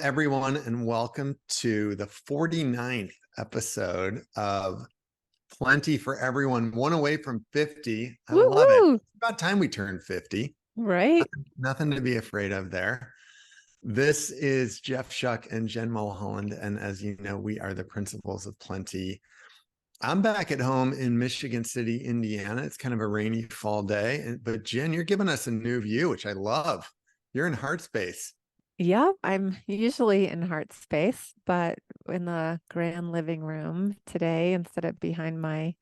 everyone, and welcome to the 49th episode of Plenty for Everyone, one away from 50. I love it. Woo-hoo! It's about time we turned 50. Right? Nothing to be afraid of there. This is Jeff Shuck and Jen Mulholland, and as you know, we are the principals of Plenty. I'm back at home in Michigan City, Indiana. It's kind of a rainy fall day, but Jen, you're giving us a new view, which I love. You're in heart space. Yeah, I'm usually in heart space, but in the grand living room today instead of behind my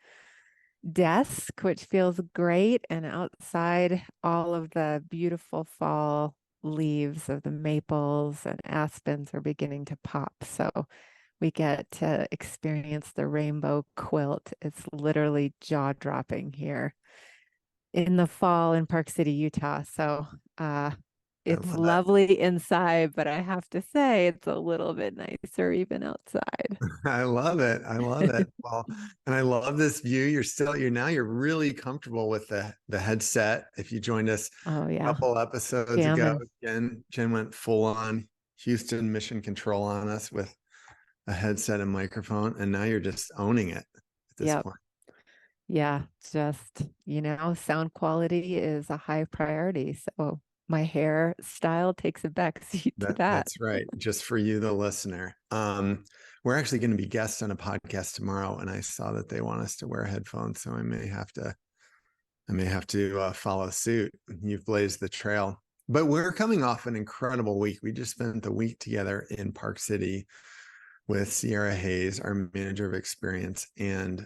desk, which feels great. And outside, all of the beautiful fall leaves of the maples and aspens are beginning to pop. So we get to experience the rainbow quilt. It's literally jaw-dropping here in the fall in Park City, Utah. So I it's love it. lovely inside, but I have to say it's a little bit nicer even outside. I love it. I love it. Well, and I love this view. You're really comfortable with the headset. If you joined us Oh a yeah, couple episodes ago, jamming. Jen went full on Houston mission control on us with a headset and microphone, and now you're just owning it at this Yep. point. Yeah, just, sound quality is a high priority. So my hairstyle takes a backseat to that. That's right. Just for you, the listener. We're actually going to be guests on a podcast tomorrow, and I saw that they want us to wear headphones, so I may have to follow suit. You've blazed the trail. But we're coming off an incredible week. We just spent the week together in Park City with Sierra Hayes, our manager of experience, and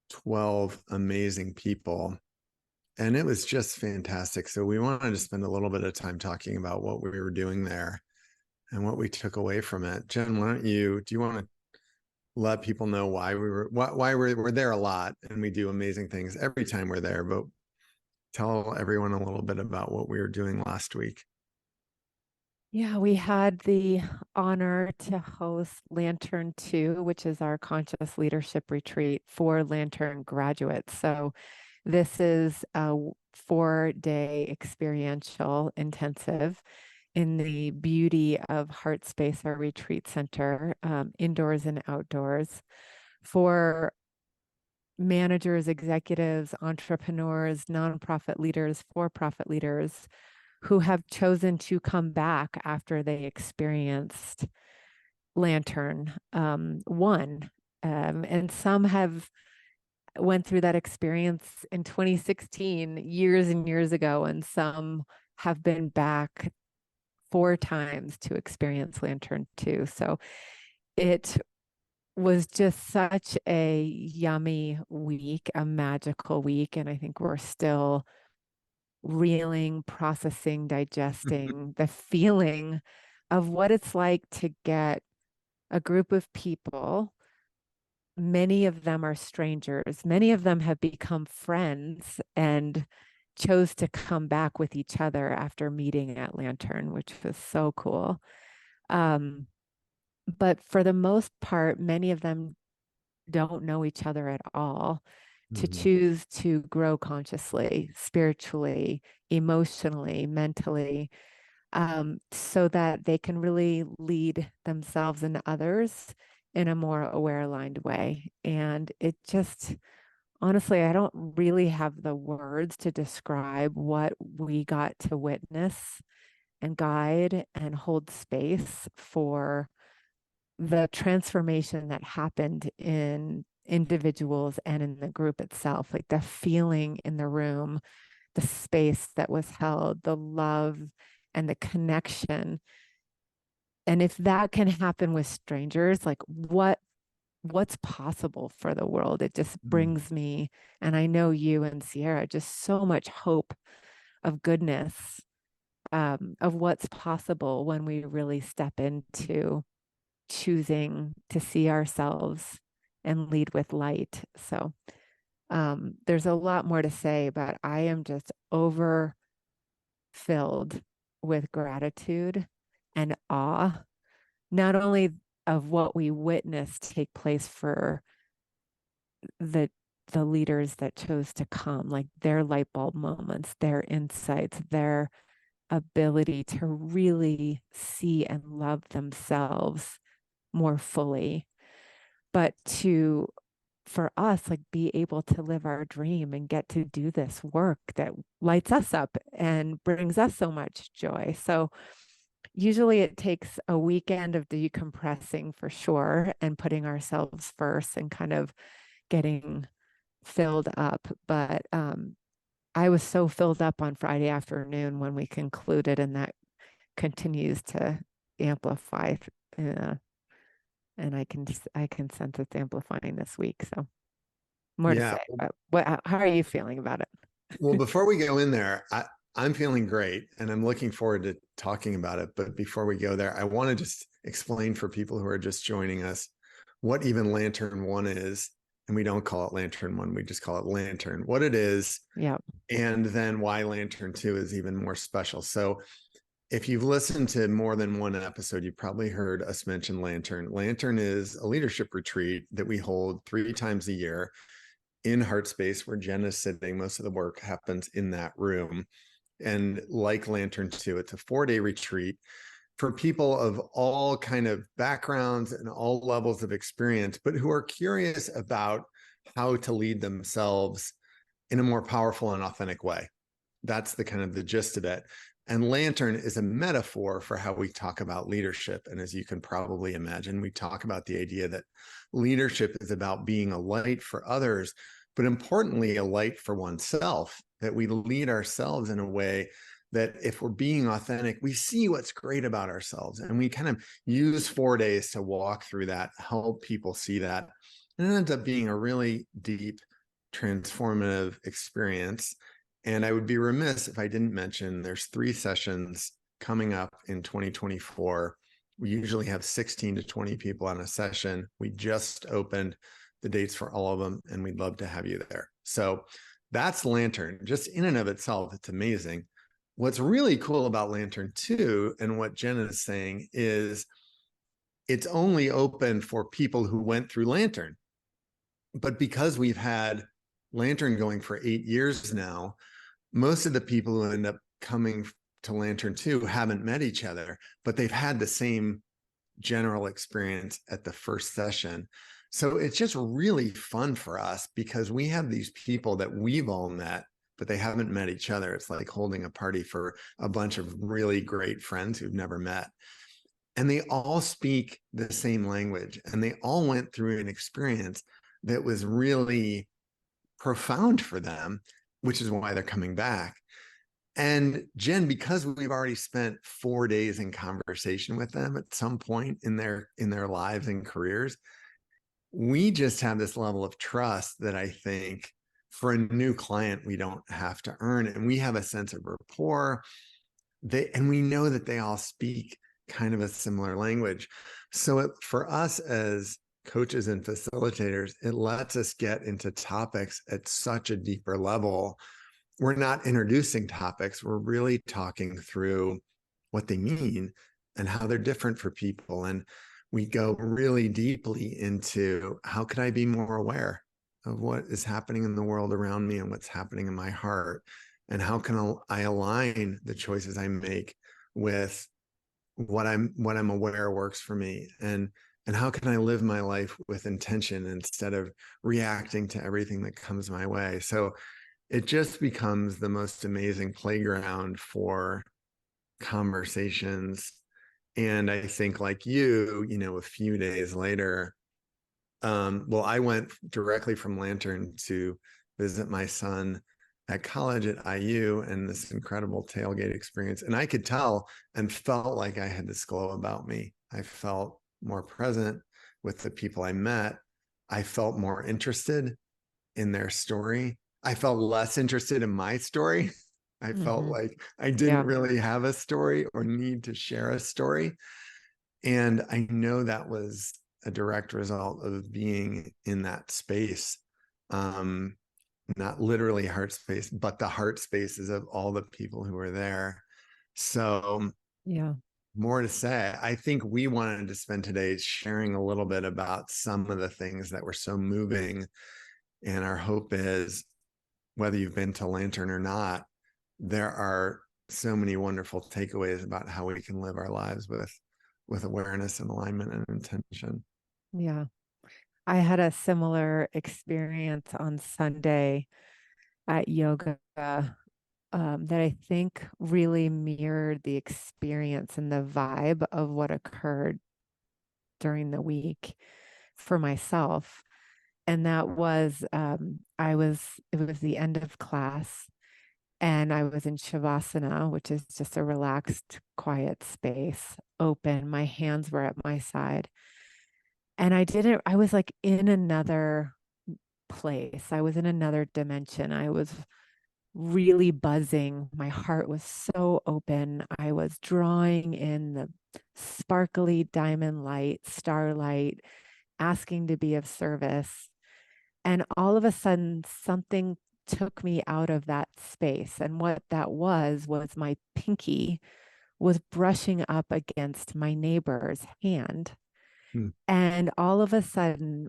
12 amazing people. And it was just fantastic. So we wanted to spend a little bit of time talking about what we were doing there and what we took away from it. Jen, do you want to let people know why we're there a lot and we do amazing things every time we're there, but tell everyone a little bit about what we were doing last week. Yeah, we had the honor to host Lantern 2, which is our conscious leadership retreat for Lantern graduates. So this is a 4-day experiential intensive in the beauty of Heart Space, our retreat center, indoors and outdoors, for managers, executives, entrepreneurs, nonprofit leaders, for-profit leaders who have chosen to come back after they experienced Lantern 1. And some have went through that experience in 2016, years and years ago, and some have been back 4 times to experience Lantern 2. So it was just such a yummy week, a magical week. And I think we're still reeling, processing, digesting the feeling of what it's like to get a group of people. Many of them are strangers. Many of them have become friends and chose to come back with each other after meeting at Lantern, which was so cool. But for the most part, many of them don't know each other at all. To Mhm. choose to grow consciously, spiritually, emotionally, mentally, so that they can really lead themselves and others in a more aware, aligned way. And it just, honestly, I don't really have the words to describe what we got to witness and guide and hold space for the transformation that happened in individuals and in the group itself, like the feeling in the room, the space that was held, the love and the connection. And if that can happen with strangers, like what's possible for the world? It just Mhm. brings me, and I know you and Sierra, just so much hope of goodness, of what's possible when we really step into choosing to see ourselves and lead with light. So there's a lot more to say, but I am just overfilled with gratitude and awe, not only of what we witnessed take place for the the leaders that chose to come, like their light bulb moments, their insights, their ability to really see and love themselves more fully, but to, for us, like, be able to live our dream and get to do this work that lights us up and brings us so much joy. So usually it takes a weekend of decompressing for sure and putting ourselves first and kind of getting filled up. But I was so filled up on Friday afternoon when we concluded, and that continues to amplify. Uh, and I can sense it's amplifying this week. So more to Yeah. say. But how are you feeling about it? Well, before we go in there, I'm feeling great and I'm looking forward to talking about it. But before we go there, I want to just explain for people who are just joining us what even Lantern One is. And we don't call it Lantern One, we just call it Lantern, what it is, Yeah. and then why Lantern Two is even more special. So if you've listened to more than one episode, you've probably heard us mention Lantern. Lantern is a leadership retreat that we hold 3 times a year in Heartspace, where Jen is sitting. Most of the work happens in that room. And like Lantern 2, it's a 4-day retreat for people of all kind of backgrounds and all levels of experience, but who are curious about how to lead themselves in a more powerful and authentic way. That's the kind of the gist of it. And Lantern is a metaphor for how we talk about leadership. And as you can probably imagine, we talk about the idea that leadership is about being a light for others, but importantly, a light for oneself, that we lead ourselves in a way that if we're being authentic, we see what's great about ourselves. And we kind of use 4 days to walk through that, help people see that. And it ends up being a really deep, transformative experience. And I would be remiss if I didn't mention there's 3 sessions coming up in 2024. We usually have 16 to 20 people on a session. We just opened the dates for all of them, and we'd love to have you there. So that's Lantern. Just in and of itself, it's amazing. What's really cool about Lantern 2, and what Jen is saying, is it's only open for people who went through Lantern. But because we've had Lantern going for 8 years now, most of the people who end up coming to Lantern 2 haven't met each other, but they've had the same general experience at the first session. So it's just really fun for us because we have these people that we've all met, but they haven't met each other. It's like holding a party for a bunch of really great friends who've never met. And they all speak the same language, and they all went through an experience that was really profound for them, which is why they're coming back. And Jen, because we've already spent 4 days in conversation with them at some point in their lives and careers, we just have this level of trust that I think for a new client, we don't have to earn. And we have a sense of rapport. And we know that they all speak kind of a similar language. So for us as coaches and facilitators, it lets us get into topics at such a deeper level. We're not introducing topics. We're really talking through what they mean and how they're different for people. And we go really deeply into how could I be more aware of what is happening in the world around me and what's happening in my heart, and how can I align the choices I make with what I'm aware works for me, and how can I live my life with intention instead of reacting to everything that comes my way. So it just becomes the most amazing playground for conversations. And I think, like you know, a few days later, well, I went directly from Lantern to visit my son at college at IU, and this incredible tailgate experience. And I could tell and felt like I had this glow about me. I felt more present with the people I met. I felt more interested in their story. I felt less interested in my story. I felt like I didn't Yeah. really have a story or need to share a story. And I know that was a direct result of being in that space. Not literally heart space, but the heart spaces of all the people who were there. So Yeah. more to say. I think we wanted to spend today sharing a little bit about some of the things that were so moving. And our hope is, whether you've been to Lantern or not, there are so many wonderful takeaways about how we can live our lives with awareness and alignment and intention. Yeah. I had a similar experience on Sunday at yoga that I think really mirrored the experience and the vibe of what occurred during the week for myself. And that was, it was the end of class and I was in Shavasana, which is just a relaxed, quiet space, open. My hands were at my side. And I was like in another place. I was in another dimension. I was really buzzing. My heart was so open. I was drawing in the sparkly diamond light, starlight, asking to be of service. And all of a sudden, something took me out of that space. And what that was my pinky was brushing up against my neighbor's hand. Hmm. And all of a sudden,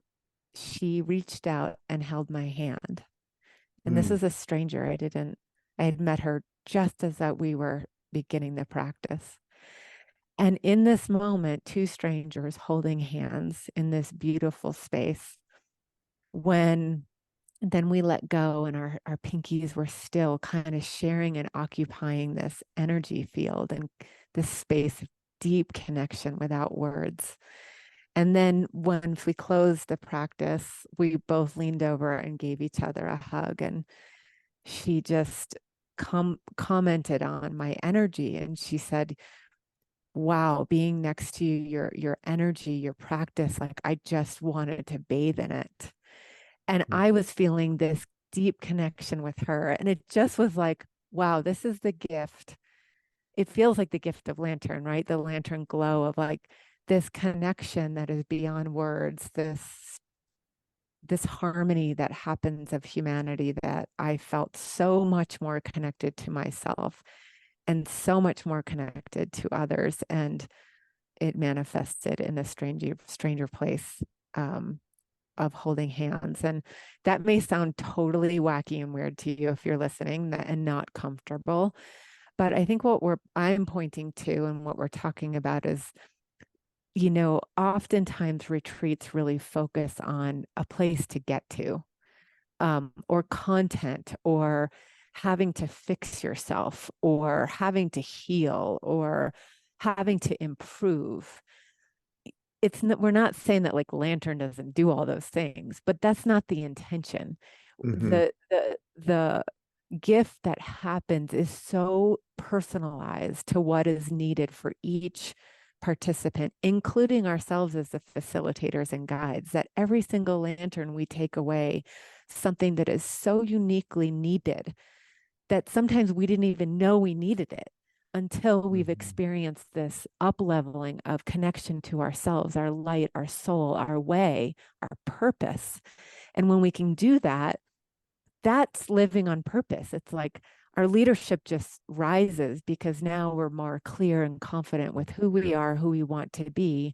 she reached out and held my hand. And this Mm. is a stranger. I had met her just as that we were beginning the practice. And in this moment, two strangers holding hands in this beautiful space, when then we let go and our pinkies were still kind of sharing and occupying this energy field and this space of deep connection without words. And then once we closed the practice, we both leaned over and gave each other a hug. And she just commented on my energy. And she said, wow, being next to you, your energy, your practice, like I just wanted to bathe in it. And I was feeling this deep connection with her. And it just was like, wow, this is the gift. It feels like the gift of lantern, right? The lantern glow of like this connection that is beyond words, this harmony that happens of humanity that I felt so much more connected to myself and so much more connected to others. And it manifested in a stranger place of holding hands. And that may sound totally wacky and weird to you if you're listening and not comfortable. But I think I'm pointing to and what we're talking about is, oftentimes retreats really focus on a place to get to, or content, or having to fix yourself, or having to heal, or having to improve. We're not saying that like lantern doesn't do all those things, but that's not the intention. Mm-hmm. The gift that happens is so personalized to what is needed for each participant, including ourselves as the facilitators and guides, that every single lantern we take away something that is so uniquely needed that sometimes we didn't even know we needed it until we've experienced this up leveling of connection to ourselves, our light, our soul, our way, our purpose. And when we can do that, that's living on purpose. It's like our leadership just rises because now we're more clear and confident with who we are, who we want to be.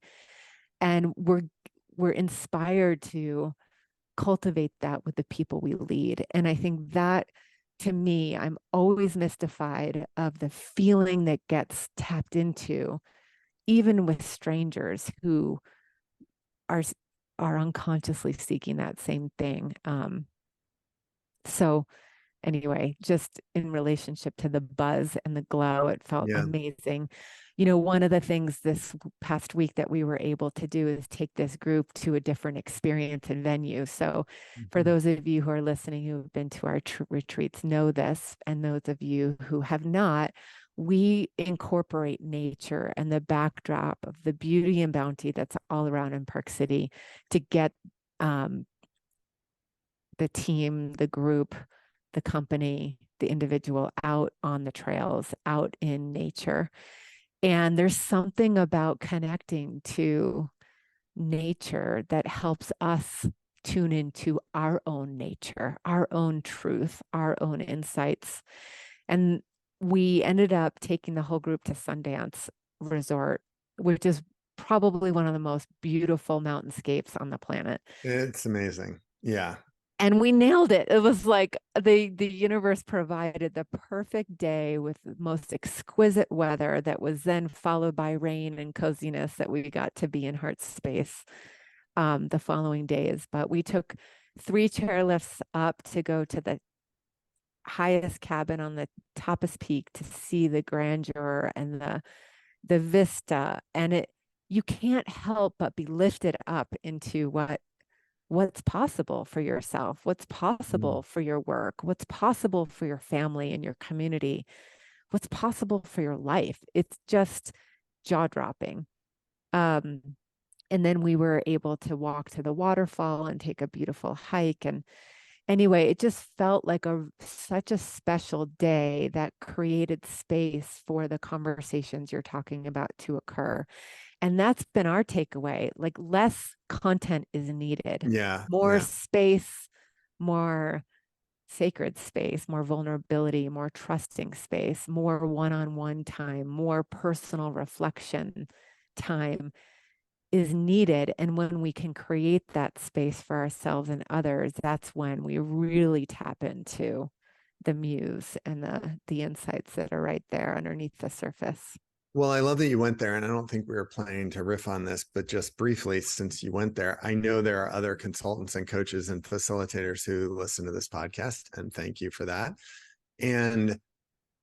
And we're inspired to cultivate that with the people we lead. And I think that, to me, I'm always mystified of the feeling that gets tapped into, even with strangers who are are unconsciously seeking that same thing. So anyway, just in relationship to the buzz and the glow, it felt Yeah. amazing. One of the things this past week that we were able to do is take this group to a different experience and venue. So for Mm-hmm. those of you who are listening who have been to our retreats know this, and those of you who have not, we incorporate nature and the backdrop of the beauty and bounty that's all around in Park City to get um, the team, the group, the company, the individual out on the trails, out in nature. And there's something about connecting to nature that helps us tune into our own nature, our own truth, our own insights. And we ended up taking the whole group to Sundance Resort, which is probably one of the most beautiful mountainscapes on the planet. It's amazing. Yeah. And we nailed it. It was like the universe provided the perfect day with the most exquisite weather that was then followed by rain and coziness that we got to be in heart space the following days. But we took 3 chairlifts up to go to the highest cabin on the toppest peak to see the grandeur and the vista. And it you can't help but be lifted up into what's possible for yourself, what's Mm. possible for your work, what's possible for your family and your community, what's possible for your life. It's just jaw dropping. Um, and then we were able to walk to the waterfall and take a beautiful hike. And anyway, it just felt like such a special day that created space for the conversations you're talking about to occur. And that's been our takeaway. Like less content is needed, Yeah. more Yeah. space, more sacred space, more vulnerability, more trusting space, more one-on-one time, more personal reflection time is needed. And when we can create that space for ourselves and others, that's when we really tap into the muse and the insights that are right there underneath the surface. Well, I love that you went there, and I don't think we were planning to riff on this, but just briefly, since you went there, I know there are other consultants and coaches and facilitators who listen to this podcast, and thank you for that. And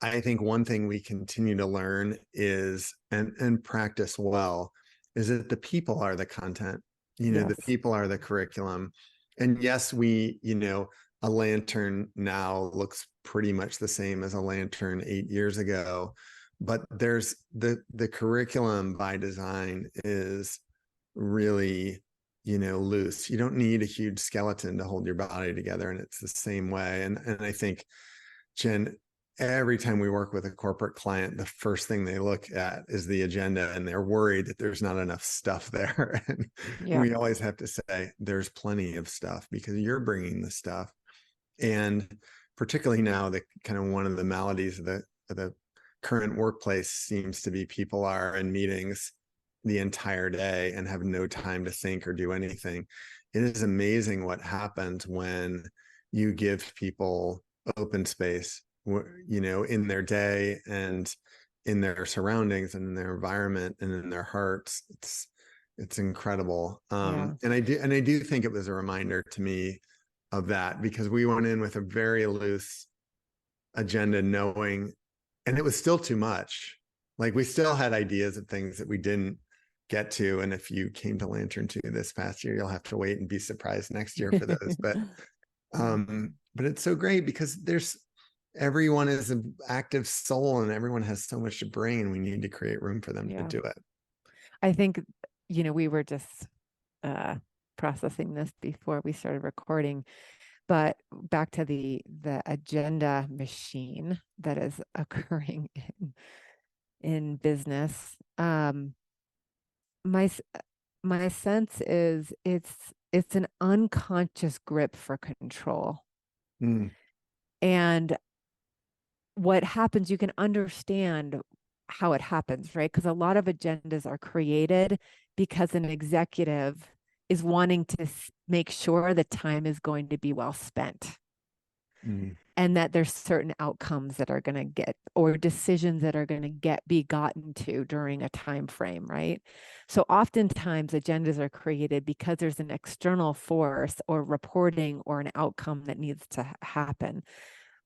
I think one thing we continue to learn is and practice well is that the people are the content. The Yes. people are the curriculum. And yes, a lantern now looks pretty much the same as a lantern 8 years ago, but there's the curriculum by design is really loose. You don't need a huge skeleton to hold your body together, and it's the same way. And I think, Jen, every time we work with a corporate client, the first thing they look at is the agenda, and they're worried that there's not enough stuff there. And Yeah. we always have to say there's plenty of stuff because you're bringing the stuff. And particularly now, the kind of one of the maladies of the current workplace seems to be people are in meetings the entire day and have no time to think or do anything. It is amazing what happens when you give people open space, in their day and in their surroundings and in their environment and in their hearts. It's incredible. Yeah. And I do think it was a reminder to me of that, because we went in with a very loose agenda, knowing, and it was still too much. Like we still had ideas of things that we didn't get to. And if you came to Lantern 2 this past year, you'll have to wait and be surprised next year for those. But it's so great because everyone is an active soul and everyone has so much to bring, and we need to create room for them to Yeah. do it. I think, we were just processing this before we started recording, but back to the agenda machine that is occurring in business. My my sense is it's an unconscious grip for control. Mm, And what happens, you can understand how it happens, right? Because a lot of agendas are created because an executive is wanting to make sure the time is going to be well spent, mm, and that there's certain outcomes that are going to get, or decisions that are going to be gotten to during a time frame, right? So oftentimes agendas are created because there's an external force or reporting or an outcome that needs to happen.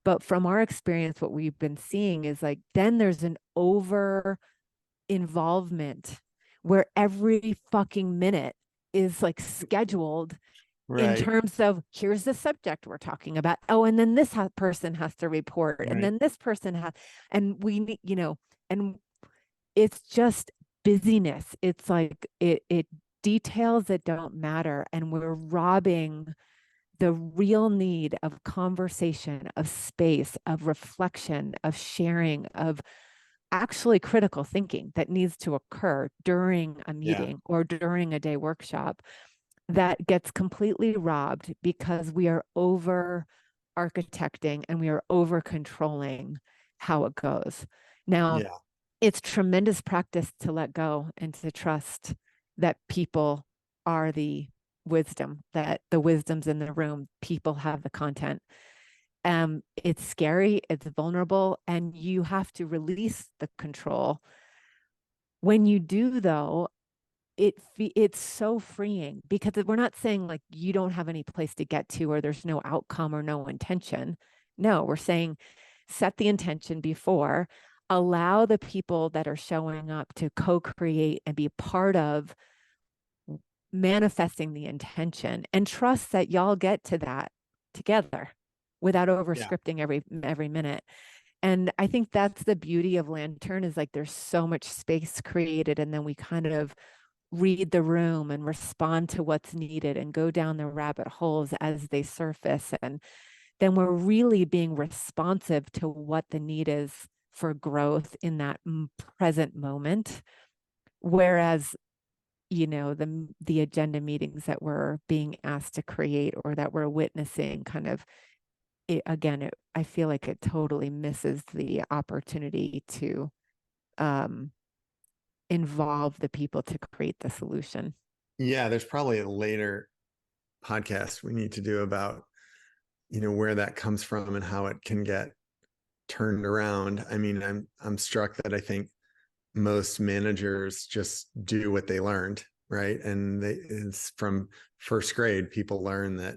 But from our experience, what we've been seeing is like, then there's an over involvement where every fucking minute is like scheduled in right. terms of, here's the subject we're talking about. Oh, and then this person has to report, and Right. then this person has, and we need, and it's just busyness. It's like it details that don't matter, and we're robbing the real need of conversation, of space, of reflection, of sharing, of actually critical thinking that needs to occur during a Yeah. meeting or during a day workshop, that gets completely robbed because we are over architecting and we are over controlling how it goes. Now, Yeah. it's tremendous practice to let go and to trust that people are the wisdom, that the wisdom's in the room, people have the content. It's scary, it's vulnerable, and you have to release the control. When you do, though, it's so freeing, because we're not saying like you don't have any place to get to, or there's no outcome or no intention. No, we're saying set the intention before, allow the people that are showing up to co-create and be part of manifesting the intention, and trust that y'all get to that together without over Yeah. scripting every minute. And I think that's the beauty of Lantern, is like there's so much space created, and then we kind of read the room and respond to what's needed and go down the rabbit holes as they surface. And then we're really being responsive to what the need is for growth in that present moment. Whereas, the agenda meetings that we're being asked to create or that we're witnessing, kind of, I feel like it totally misses the opportunity to involve the people to create the solution. Yeah, there's probably a later podcast we need to do about, where that comes from and how it can get turned around. I mean, I'm struck that I think most managers just do what they learned, right? And it's from first grade, people learn that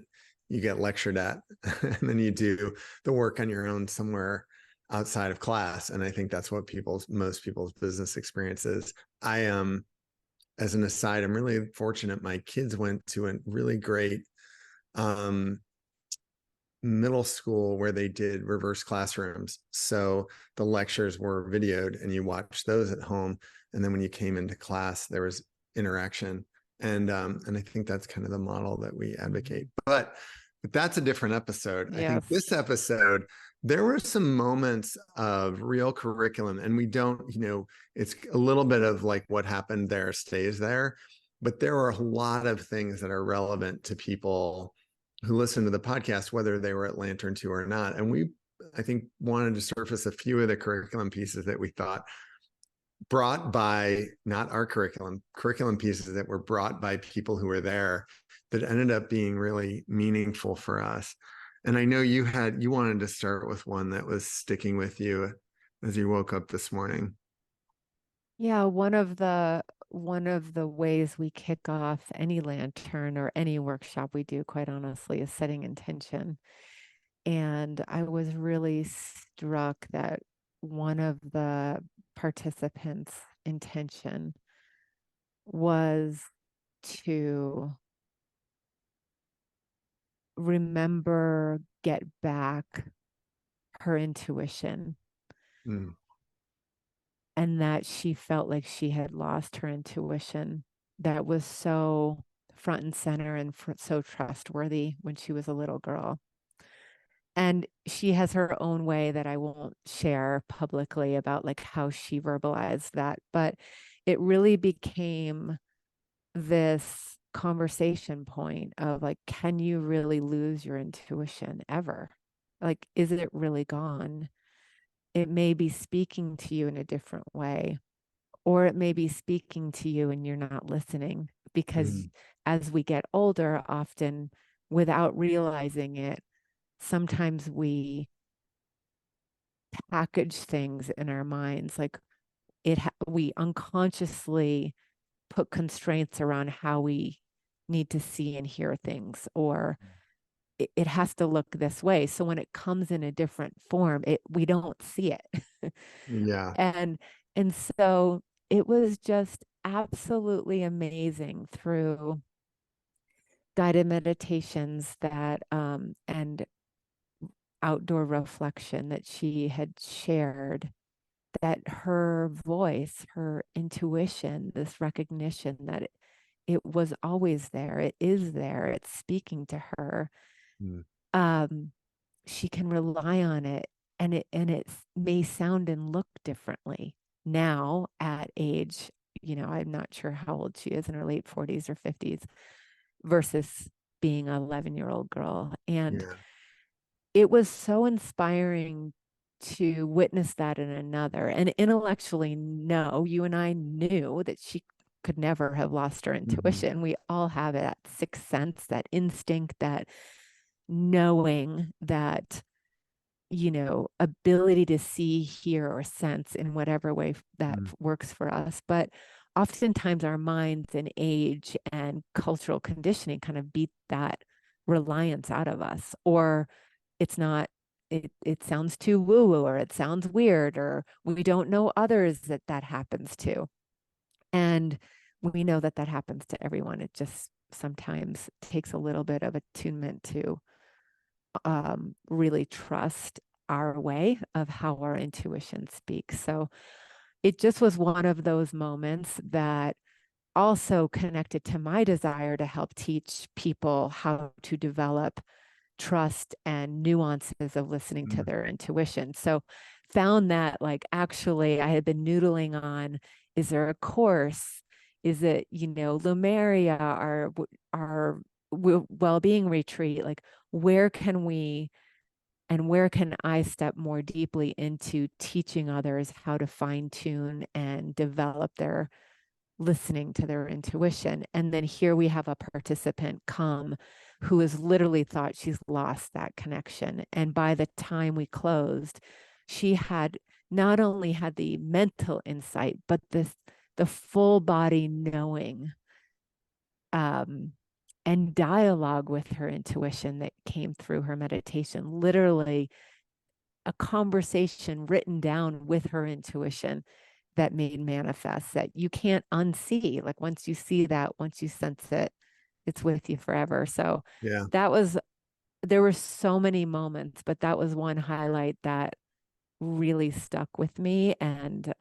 you get lectured at and then you do the work on your own somewhere outside of class. And I think that's what most people's business experience is. As an aside, I'm really fortunate. My kids went to a really great um, middle school where they did reverse classrooms. So the lectures were videoed and you watched those at home. And then when you came into class, there was interaction. And I think that's kind of the model that we advocate. But that's a different episode. I think Yes. this episode, there were some moments of real curriculum, and we don't, it's a little bit of like what happened there stays there. But there were a lot of things that are relevant to people who listen to the podcast, whether they were at Lantern 2 or not. And we, I think, wanted to surface a few of the curriculum pieces that we thought brought by not our curriculum pieces that were brought by people who were there, that ended up being really meaningful for us. And I know you wanted to start with one that was sticking with you as you woke up this morning. Yeah, one of the ways we kick off any lantern or any workshop we do, quite honestly, is setting intention. And I was really struck that one of the participants' intention was to get back her intuition, Mm, and that she felt like she had lost her intuition that was so front and center and so trustworthy when she was a little girl. And she has her own way that I won't share publicly about like how she verbalized that, but it really became this conversation point of like, can you really lose your intuition ever? Like, is it really gone? It may be speaking to you in a different way, or it may be speaking to you and you're not listening, because mm, as we get older, often without realizing it, sometimes we package things in our minds like we unconsciously put constraints around how we need to see and hear things, or it has to look this way. So when it comes in a different form, we don't see it. yeah. and and so it was just absolutely amazing through guided meditations that and outdoor reflection that she had shared, that her voice, her intuition, this recognition that it was always there, it is there, it's speaking to her. Mm, Um, she can rely on it, and it may sound and look differently now at age, I'm not sure how old she is, in her late 40s or 50s, versus being an 11-year-old girl. And yeah. it was so inspiring to witness that in another. And intellectually, no, you and I knew that she could never have lost her intuition. We all have that sixth sense, that instinct, that knowing, that, ability to see, hear, or sense in whatever way that works for us. But oftentimes our minds and age and cultural conditioning kind of beat that reliance out of us, or it's not, it sounds too woo-woo, or it sounds weird, or we don't know others that happens to. And we know that happens to everyone. It just sometimes takes a little bit of attunement to really trust our way of how our intuition speaks. So it just was one of those moments that also connected to my desire to help teach people how to develop trust and nuances of listening to their intuition. So found that, like, actually I had been noodling on, is there a course? Is it, Lumeria, our well-being retreat? Like, where can I step more deeply into teaching others how to fine tune and develop their listening to their intuition? And then here we have a participant come who has literally thought she's lost that connection. And by the time we closed, she had not only had the mental insight, but the full body knowing and dialogue with her intuition that came through her meditation. Literally a conversation written down with her intuition that made manifest, that you can't unsee. Like, once you see that, once you sense it, it's with you forever. So Yeah. there were so many moments, but that was one highlight that really stuck with me, and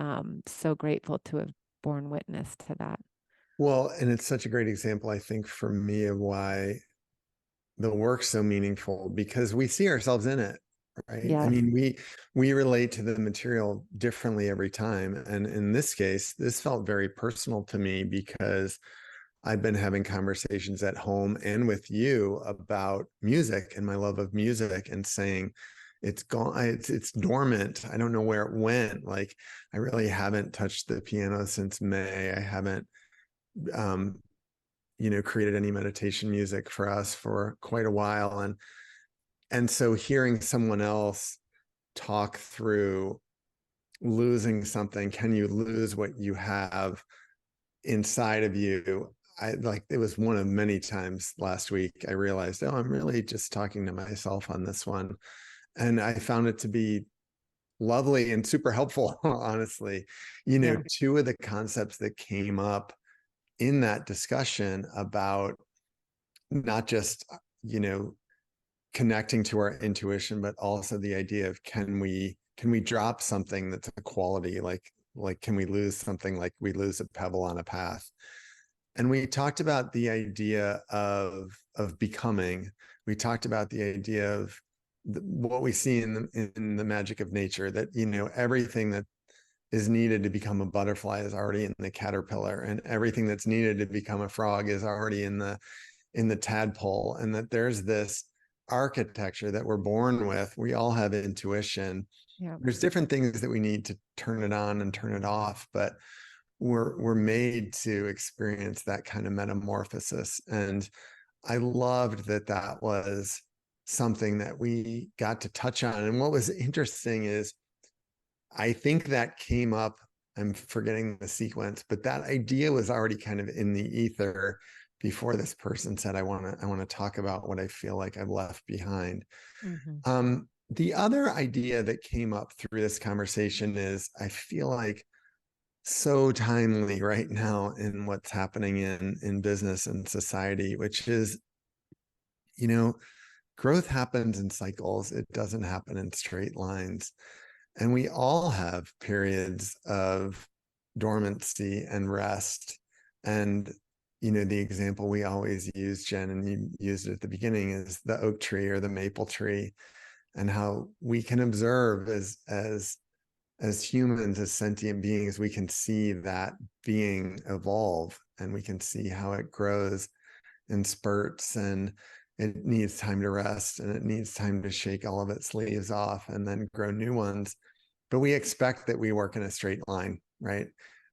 so grateful to have borne witness to that. Well, and it's such a great example, I think, for me of why the work's so meaningful, because we see ourselves in it, right? I Yes. mean, we relate to the material differently every time. And in this case, this felt very personal to me because I've been having conversations at home and with you about music and my love of music, and saying it's gone, it's dormant. I don't know where it went. Like, I really haven't touched the piano since May. I haven't um, created any meditation music for us for quite a while. And so hearing someone else talk through losing something, can you lose what you have inside of you? It was one of many times last week I realized, oh, I'm really just talking to myself on this one. And I found it to be lovely and super helpful, honestly. Yeah. Two of the concepts that came up in that discussion about not just, connecting to our intuition, but also the idea of, can we drop something that's a quality, like can we lose something like we lose a pebble on a path? And we talked about the idea of becoming. We talked about the idea of what we see in the magic of nature, that everything that is needed to become a butterfly is already in the caterpillar, and everything that's needed to become a frog is already in the tadpole, and that there's this architecture that we're born with. We all have intuition. Yeah. There's different things that we need to turn it on and turn it off, but we're made to experience that kind of metamorphosis. And I loved that was something that we got to touch on. And what was interesting is, I think that came up, I'm forgetting the sequence, but that idea was already kind of in the ether before this person said, I want to talk about what I feel like I've left behind. The other idea that came up through this conversation is, I feel like, so timely right now in what's happening in business and society, which is, growth happens in cycles. It doesn't happen in straight lines. And we all have periods of dormancy and rest. And, the example we always use, Jen, and you used it at the beginning, is the oak tree or the maple tree, and how we can observe as humans, as sentient beings, we can see that being evolve, and we can see how it grows in spurts, and it needs time to rest, and it needs time to shake all of its leaves off and then grow new ones. But we expect that we work in a straight line, right?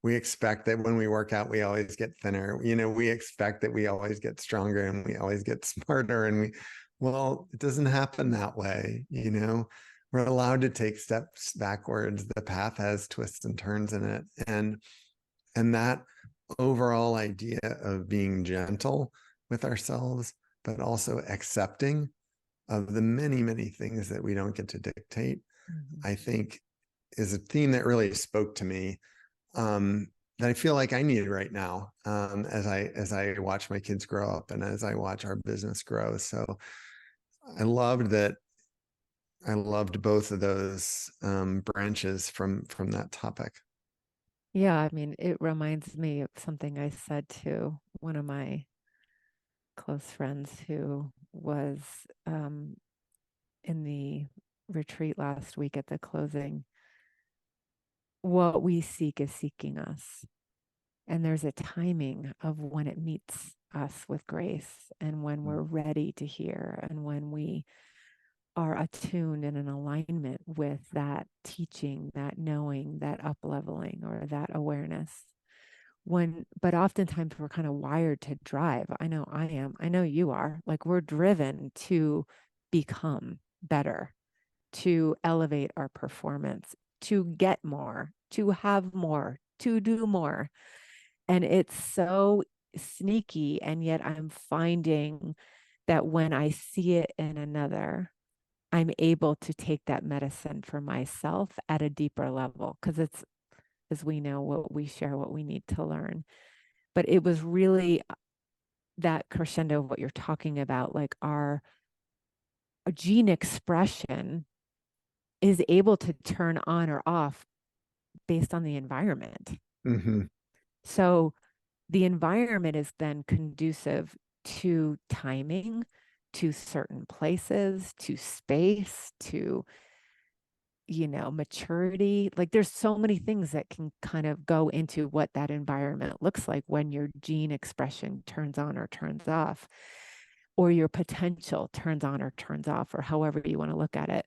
We expect that when we work out, we always get thinner. We expect that we always get stronger and we always get smarter. Well, it doesn't happen that way. We're allowed to take steps backwards. The path has twists and turns in it. And that overall idea of being gentle with ourselves, but also accepting of the many, many things that we don't get to dictate, I think is a theme that really spoke to me, that I feel like I need right now, as I watch my kids grow up and as I watch our business grow. So I loved that. I loved both of those branches from that topic. Yeah, I mean, it reminds me of something I said to one of my close friends who was in the retreat last week at the closing. What we seek is seeking us. And there's a timing of when it meets us with grace and when we're ready to hear and when we are attuned and in alignment with that teaching, that knowing, that up leveling or that awareness. But oftentimes we're kind of wired to drive. I know I am. I know you are. Like we're driven to become better, to elevate our performance, to get more, to have more, to do more. And it's so sneaky. And yet I'm finding that when I see it in another, I'm able to take that medicine for myself at a deeper level because it's, as we know, what we share, what we need to learn. But it was really that crescendo of what you're talking about, like our gene expression is able to turn on or off based on the environment. Mm-hmm. So the environment is then conducive to timing, to certain places, to space, to maturity. Like there's so many things that can kind of go into what that environment looks like when your gene expression turns on or turns off, or your potential turns on or turns off, or however you want to look at it.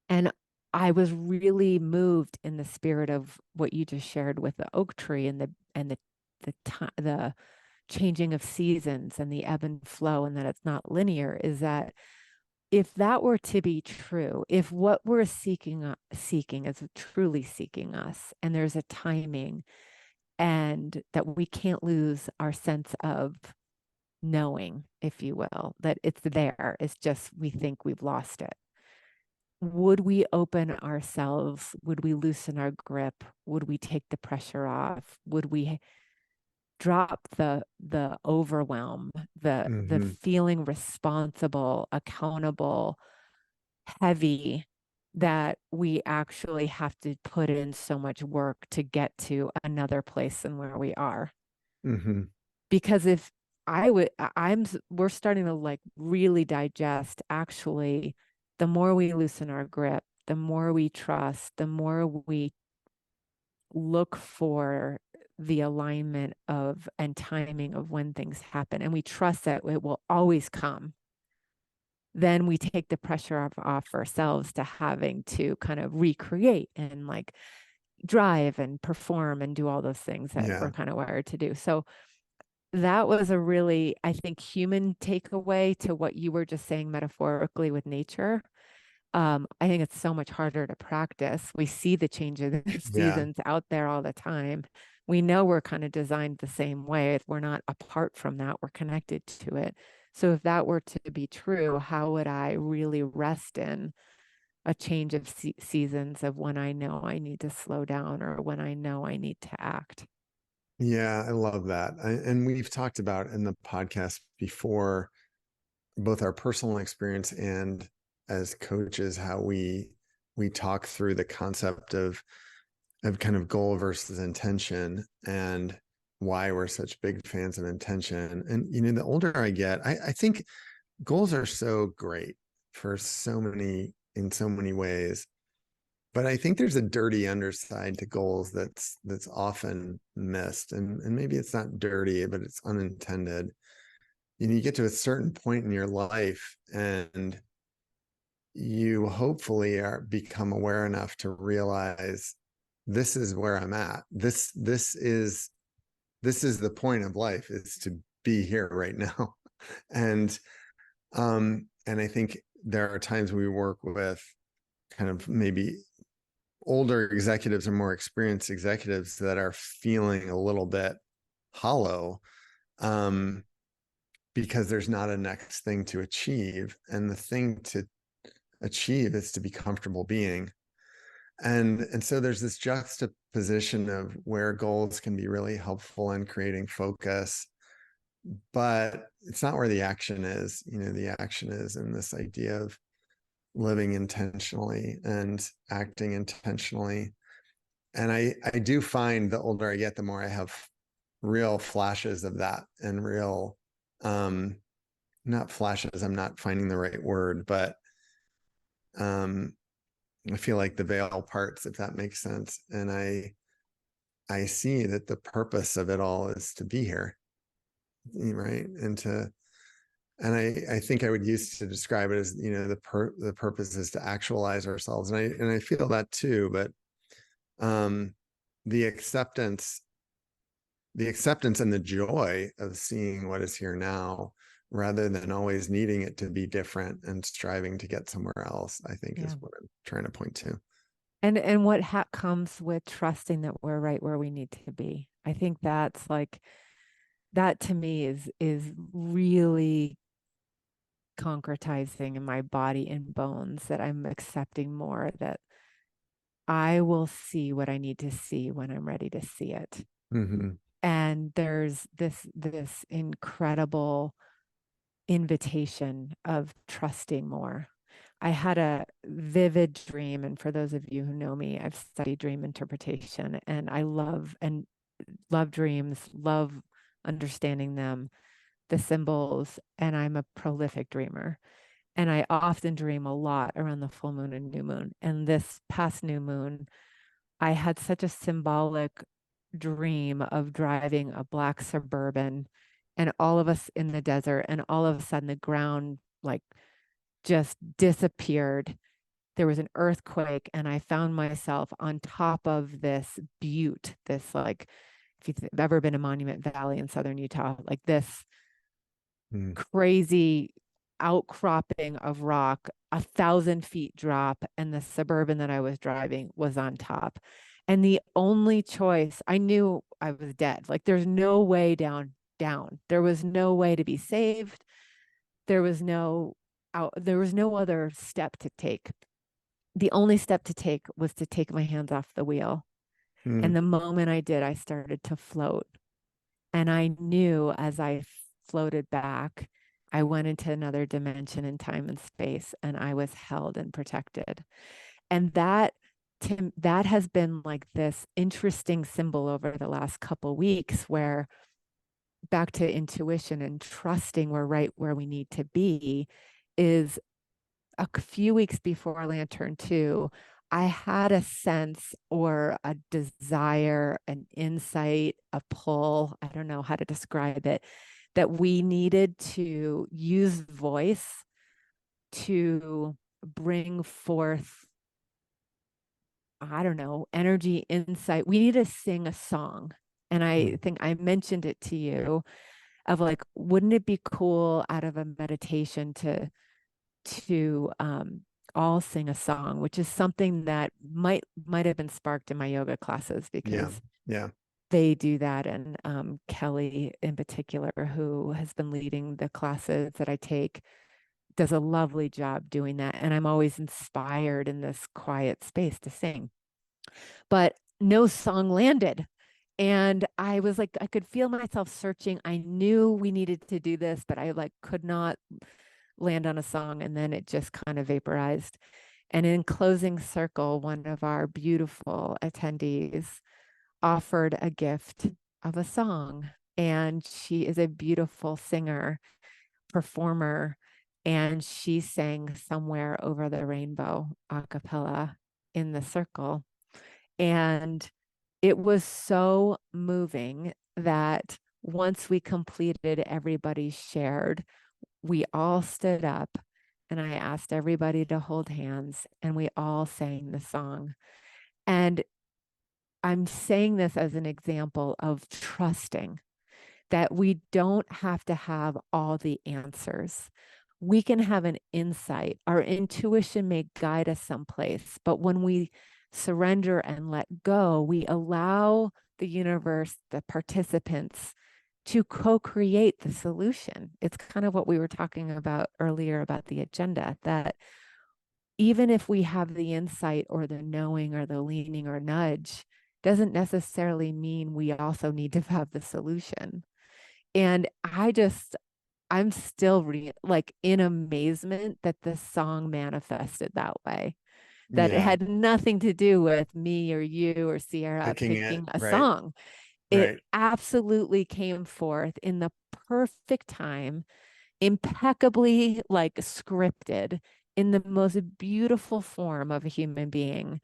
And I was really moved in the spirit of what you just shared with the oak tree and the changing of seasons and the ebb and flow, and that it's not linear, is that if that were to be true, if what we're seeking is truly seeking us, and there's a timing, and that we can't lose our sense of knowing, if you will, that it's there, it's just we think we've lost it. Would we open ourselves? Would we loosen our grip? Would we take the pressure off? Would we drop the overwhelm, the Mm-hmm. feeling responsible, accountable, heavy, that we actually have to put in so much work to get to another place than where we are? Mm-hmm. Because if we're starting to like really digest, actually, the more we loosen our grip, the more we trust, the more we look for the alignment of and timing of when things happen, and we trust that it will always come, then we take the pressure off ourselves to having to kind of recreate and like drive and perform and do all those things that Yeah. we're kind of wired to do. So that was a really, I think, human takeaway to what you were just saying metaphorically with nature. I think it's so much harder to practice. We see the changes in the Yeah. seasons out there all the time. We know we're kind of designed the same way. We're not apart from that. We're connected to it. So if that were to be true, how would I really rest in a change of seasons of when I know I need to slow down or when I know I need to act? Yeah, I love that. And we've talked about in the podcast before, both our personal experience and as coaches, how we talk through the concept of kind of goal versus intention and why we're such big fans of intention. And the older I get, I think goals are so great for in so many ways. But I think there's a dirty underside to goals that's often missed. And maybe it's not dirty, but it's unintended. You get to a certain point in your life and you hopefully are become aware enough to realize this is where I'm at. This is the point of life, is to be here right now. And I think there are times we work with kind of maybe older executives or more experienced executives that are feeling a little bit hollow, because there's not a next thing to achieve. And the thing to achieve is to be comfortable being. And so there's this juxtaposition of where goals can be really helpful in creating focus, but it's not where the action is. The action is in this idea of living intentionally and acting intentionally. And I do find the older I get, the more I have real flashes of that, and real, not flashes, I'm not finding the right word, but I feel like the veil parts, if that makes sense. And I see that the purpose of it all is to be here, right? And I think I would use to describe it as, the purpose is to actualize ourselves. And I feel that too, but the acceptance and the joy of seeing what is here now, rather than always needing it to be different and striving to get somewhere else, I think is what I'm trying to point to. And what comes with trusting that we're right where we need to be. I think that's like, that to me is really concretizing in my body and bones, that I'm accepting more that I will see what I need to see when I'm ready to see it. Mm-hmm. And there's this incredible invitation of trusting more. I had a vivid dream, and for those of you who know me, I've studied dream interpretation, and I love dreams, love understanding them, the symbols, and I'm a prolific dreamer. And I often dream a lot around the full moon and new moon. And this past new moon, I had such a symbolic dream of driving a black Suburban and all of us in the desert, and all of a sudden the ground like just disappeared. There was an earthquake, and I found myself on top of this butte, this like, if you've ever been to Monument Valley in southern Utah, like this crazy outcropping of rock, 1,000 feet drop, and the Suburban that I was driving was on top. And the only choice, I knew I was dead. Like there's no way down. There was no way to be saved. There was no other step to take. The only step to take was to take my hands off the wheel. And the moment I did, I started to float. And I knew as I floated back, I went into another dimension in time and space, and I was held and protected. And that has been like this interesting symbol over the last couple weeks, where back to intuition and trusting we're right where we need to be, is a few weeks before Lantern 2, I had a sense or a desire, an insight, a pull, I don't know how to describe it, that we needed to use voice to bring forth, I don't know, energy, insight. We need to sing a song. And I think I mentioned it to you of like, wouldn't it be cool out of a meditation to all sing a song, which is something that might have been sparked in my yoga classes, because they do that. And Kelly in particular, who has been leading the classes that I take, does a lovely job doing that. And I'm always inspired in this quiet space to sing. But no song landed. And I was like, I could feel myself searching. I knew we needed to do this, but I like could not land on a song. And then it just kind of vaporized. And in closing circle, one of our beautiful attendees offered a gift of a song. And she is a beautiful singer, performer, and she sang Somewhere Over the Rainbow a cappella in the circle. And it was so moving that once we completed, everybody shared, we all stood up, and I asked everybody to hold hands, and we all sang the song. And I'm saying this as an example of trusting that we don't have to have all the answers. We can have an insight. Our intuition may guide us someplace, but when we surrender and let go, we allow the universe, the participants, to co-create the solution. It's kind of what we were talking about earlier about the agenda, that even if we have the insight or the knowing or the leaning or nudge, doesn't necessarily mean we also need to have the solution. And I'm still like in amazement that this song manifested that way, that it Yeah. had nothing to do with me or you or Sierra Picking picking it. a Right. song. It Right. absolutely came forth in the perfect time, impeccably like scripted, in the most beautiful form of a human being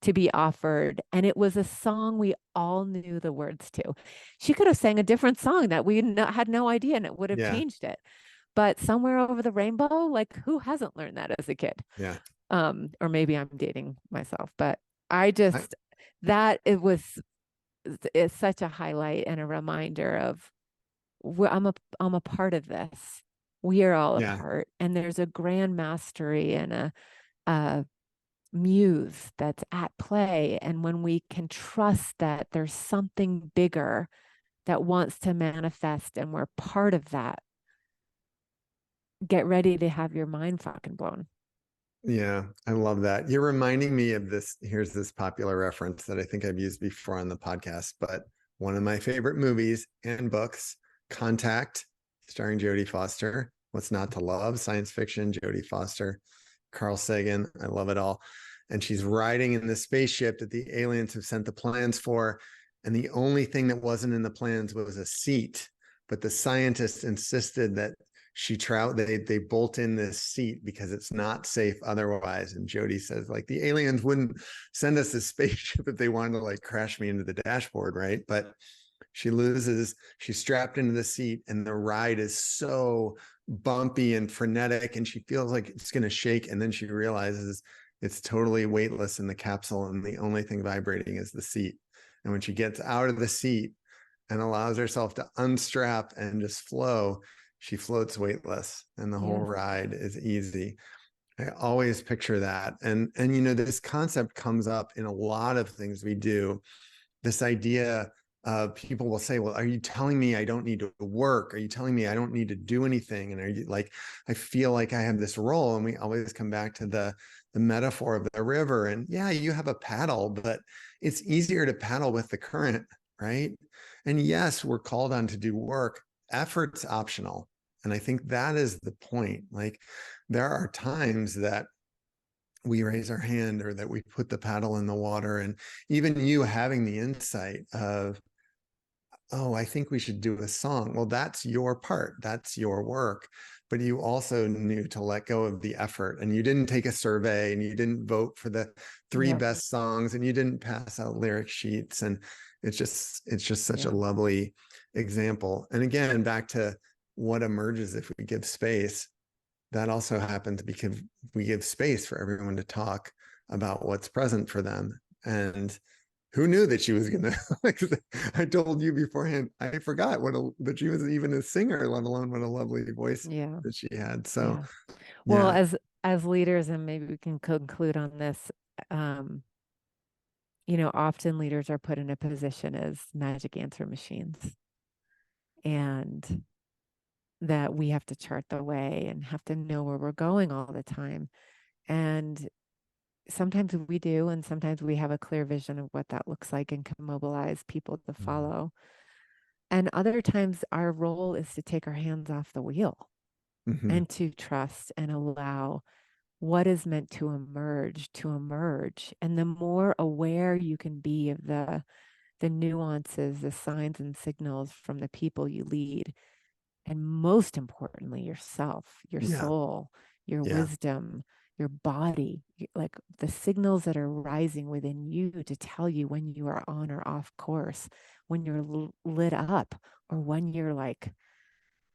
to be offered. And it was a song we all knew the words to. She could have sang a different song that we had no idea and it would have Yeah. changed it. But somewhere over the rainbow, like who hasn't learned that as a kid? Yeah. Or maybe I'm dating myself, but I I, just, that it was, it's such a highlight and a reminder of I'm a part of this. We are all a yeah. part, and there's a grand mastery and a muse that's at play. And when we can trust that there's something bigger that wants to manifest and we're part of that, get ready to have your mind fucking blown. Yeah, I love that. You're reminding me of this. Here's this popular reference that I think I've used before on the podcast, but one of my favorite movies and books, Contact, starring Jodie Foster. What's Not to Love? Science fiction, Jodie Foster, Carl Sagan. I love it all. And she's riding in the spaceship that the aliens have sent the plans for. And the only thing that wasn't in the plans was a seat. But the scientists insisted that they bolt in this seat because it's not safe otherwise. And Jody says, like, the aliens wouldn't send us a spaceship if they wanted to like crash me into the dashboard, right? But she's strapped into the seat, and the ride is so bumpy and frenetic, and she feels like it's going to shake. And then she realizes it's totally weightless in the capsule, and the only thing vibrating is the seat. And when she gets out of the seat and allows herself to unstrap and just flow, she floats weightless, and the whole Yes. ride is easy. I always picture that. And you know, this concept comes up in a lot of things we do. This idea of people will say, well, are you telling me I don't need to work? Are you telling me I don't need to do anything? And are you like, I feel like I have this role. And we always come back to the metaphor of the river. And yeah, you have a paddle, but it's easier to paddle with the current, right? And yes, we're called on to do work. Effort's optional. And I think that is the point. Like, there are times that we raise our hand or that we put the paddle in the water, and even you having the insight of, oh, I think we should do a song. Well, that's your part, that's your work. But you also knew to let go of the effort, and you didn't take a survey, and you didn't vote for the three Yep. best songs, and you didn't pass out lyric sheets. And it's just such a Yeah. lovely example. And again, back to what emerges if we give space. That also happens because we give space for everyone to talk about what's present for them. And who knew that she was gonna, like, I told you beforehand, I forgot that she was even a singer, let alone what a lovely voice Yeah. that she had. So Yeah. Well, yeah. as leaders, and maybe we can conclude on this, um, often leaders are put in a position as magic answer machines, and that we have to chart the way and have to know where we're going all the time. And sometimes we do, and sometimes we have a clear vision of what that looks like and can mobilize people to follow. And other times our role is to take our hands off the wheel Mm-hmm. and to trust and allow what is meant to emerge. And the more aware you can be of the nuances, the signs and signals from the people you lead, and most importantly, yourself, your Yeah. soul, your Yeah. wisdom, your body, like the signals that are rising within you to tell you when you are on or off course, when you're lit up, or when you're like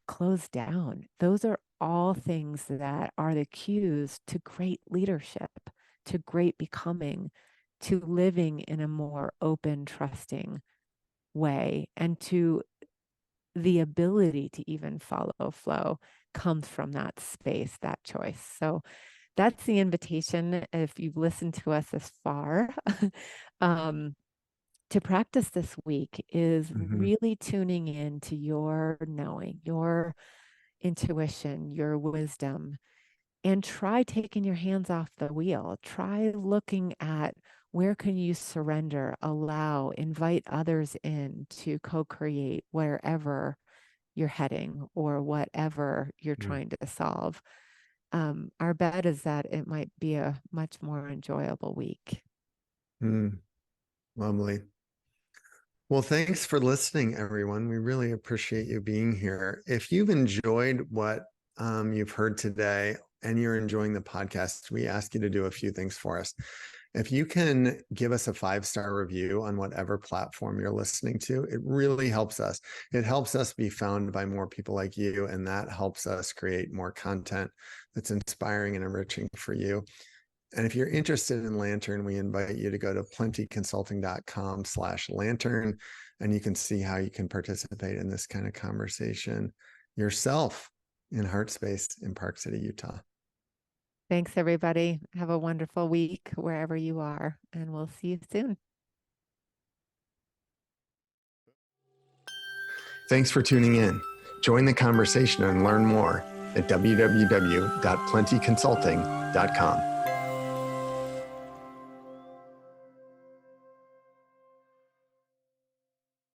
closed down. Those are all things that are the cues to great leadership, to great becoming, to living in a more open, trusting way, and to the ability to even follow flow comes from that space, that choice. So that's the invitation. If you've listened to us this far, to practice this week is Mhm. really tuning in to your knowing, your intuition, your wisdom, and try taking your hands off the wheel. Try looking at where can you surrender, allow, invite others in to co-create wherever you're heading or whatever you're Mm. trying to solve. Our bet is that it might be a much more enjoyable week. Mm. Lovely. Well, thanks for listening, everyone. We really appreciate you being here. If you've enjoyed what you've heard today and you're enjoying the podcast, we ask you to do a few things for us. If you can give us a 5-star review on whatever platform you're listening to, it really helps us. It helps us be found by more people like you, and that helps us create more content that's inspiring and enriching for you. And if you're interested in Lantern, we invite you to go to plentyconsulting.com/lantern, and you can see how you can participate in this kind of conversation yourself in Heartspace in Park City, Utah. Thanks, everybody. Have a wonderful week wherever you are, and we'll see you soon. Thanks for tuning in. Join the conversation and learn more at www.plentyconsulting.com.